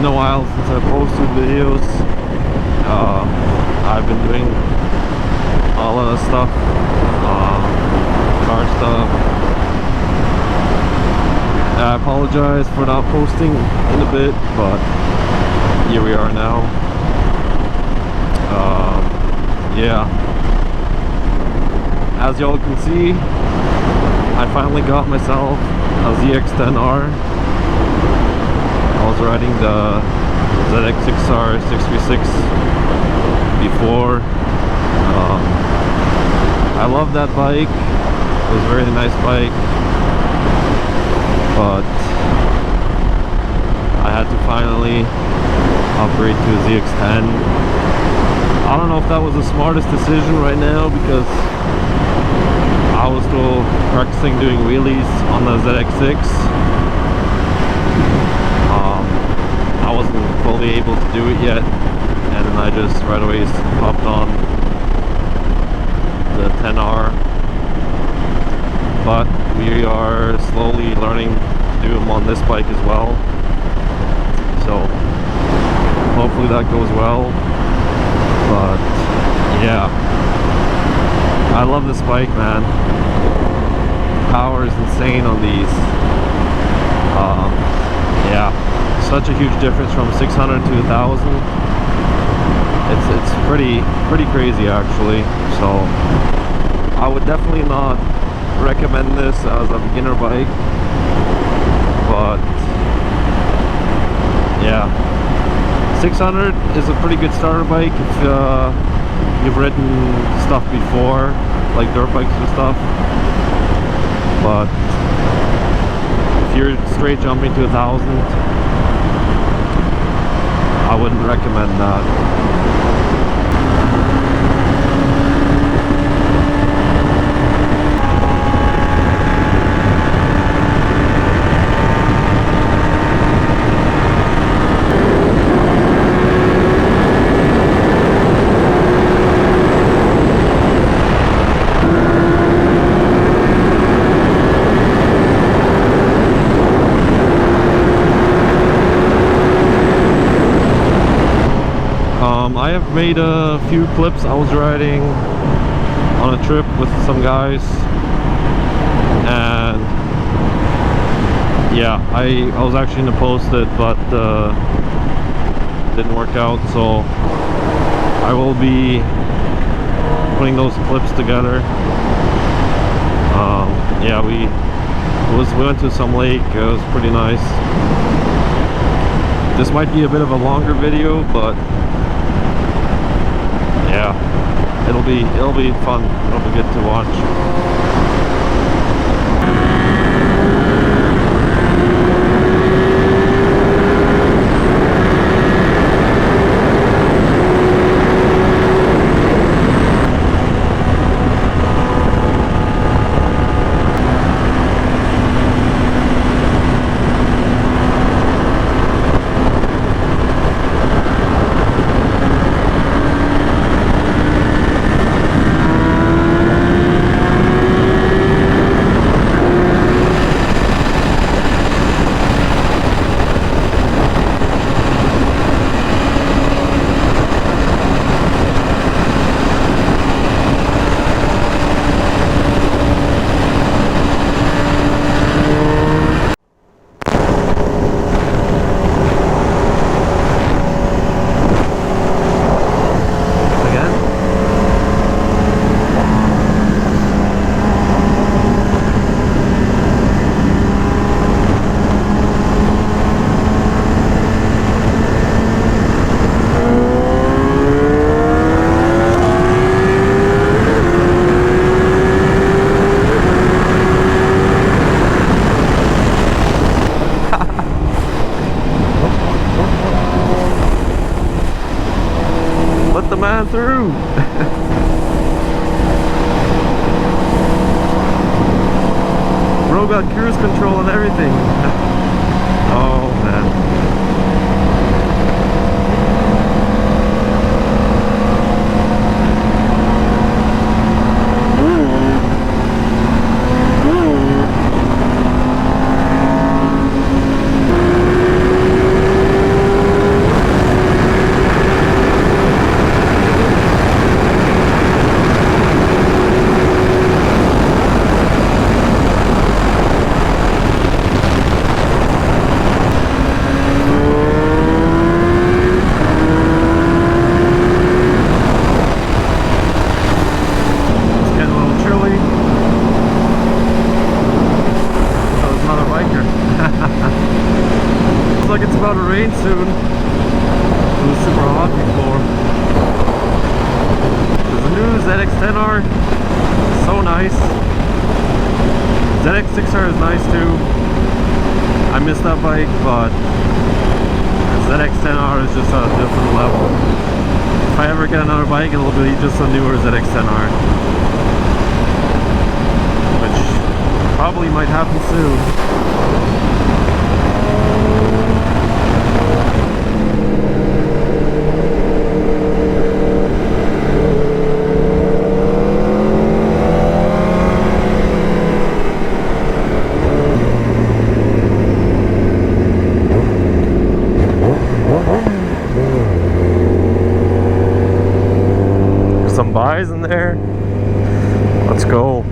been a while since I posted videos. I've been doing a lot of stuff, car stuff. I apologize for not posting in a bit, but here we are now. Yeah, as y'all can see, I finally got myself a ZX10R. I was riding the ZX10R 636 before. I love that bike. It was a very nice bike, but I had to finally upgrade to a ZX10. I don't know if that was the smartest decision right now, because I was still practicing doing wheelies on the ZX6. I wasn't fully able to do it yet, and then I just right away hopped on the 10R. But we are slowly learning to do them on this bike as well, so hopefully that goes well. But yeah, I love this bike, man. Power is insane on these. Yeah, such a huge difference from 600 to 1000. It's pretty crazy actually. So I would definitely not recommend this as a beginner bike, but yeah, 600 is a pretty good starter bike if you've ridden stuff before, like dirt bikes and stuff. But if you're straight jumping to 1000, I wouldn't recommend that. I have made a few clips. I was riding on a trip with some guys, and yeah, I was actually going to post it, but didn't work out, so I will be putting those clips together. Yeah, we went to some lake. It was pretty nice. This might be a bit of a longer video, but yeah, it'll be fun. It'll be good to watch. Let the man through. Bro got cruise control and everything. Oh man. soon. It was super hot before. The new ZX10R is so nice. ZX6R is nice too. I miss that bike, but ZX10R is just a different level. If I ever get another bike, it'll be just a newer ZX10R, which probably might happen soon. Some buys in there. Let's go.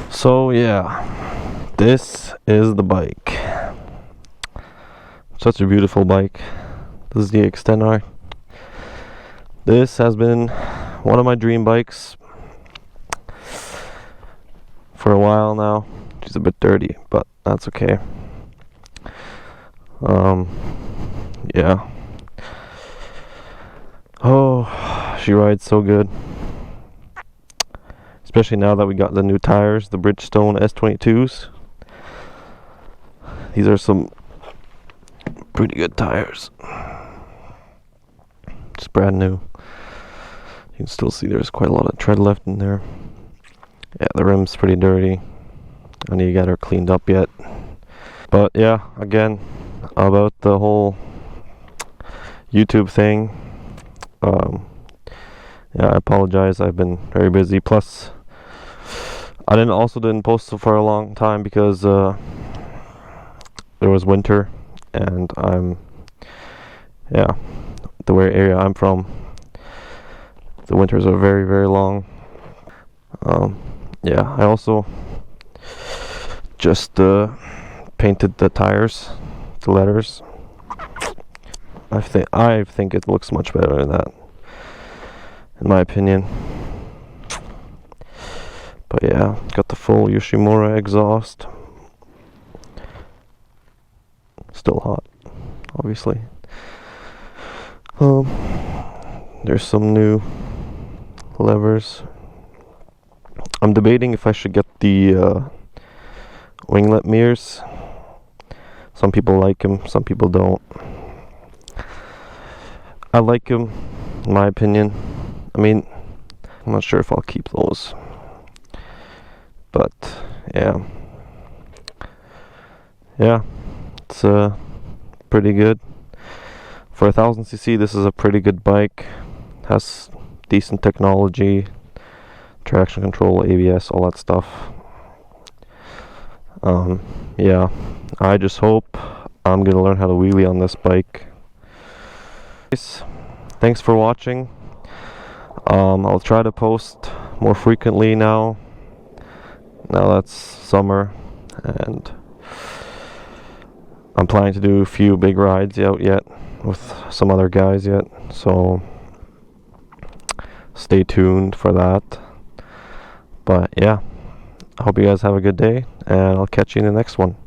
So yeah, this is the bike. Such a beautiful bike. This is the ZX10R. This has been one of my dream bikes for a while now. She's a bit dirty, but that's okay. Yeah. Oh, she rides so good. Especially now that we got the new tires, the Bridgestone S22s. These are some pretty good tires. Just brand new. You can still see there's quite a lot of tread left in there. Yeah, the rim's pretty dirty. I need to get her cleaned up yet. But yeah, again, about the whole YouTube thing. Yeah, I apologize. I've been very busy. Plus, I didn't post for a long time because there was winter, and the area I'm from, the winters are very, very long. Yeah, I also just painted the tires, the letters. I think it looks much better than that, in my opinion. But yeah, got the full Yoshimura exhaust. Still hot, obviously. There's some new levers. I'm debating if I should get the winglet mirrors. Some people like them, some people don't. I like them, in my opinion. I mean, I'm not sure if I'll keep those. But yeah, it's pretty good for 1000cc. This is a pretty good bike. Has decent technology, traction control, ABS, all that stuff. Yeah, I just hope I'm gonna learn how to wheelie on this bike. Thanks for watching. I'll try to post more frequently now. Now that's summer, and I'm planning to do a few big rides out yet with some other guys yet, so stay tuned for that. But yeah, I hope you guys have a good day, and I'll catch you in the next one.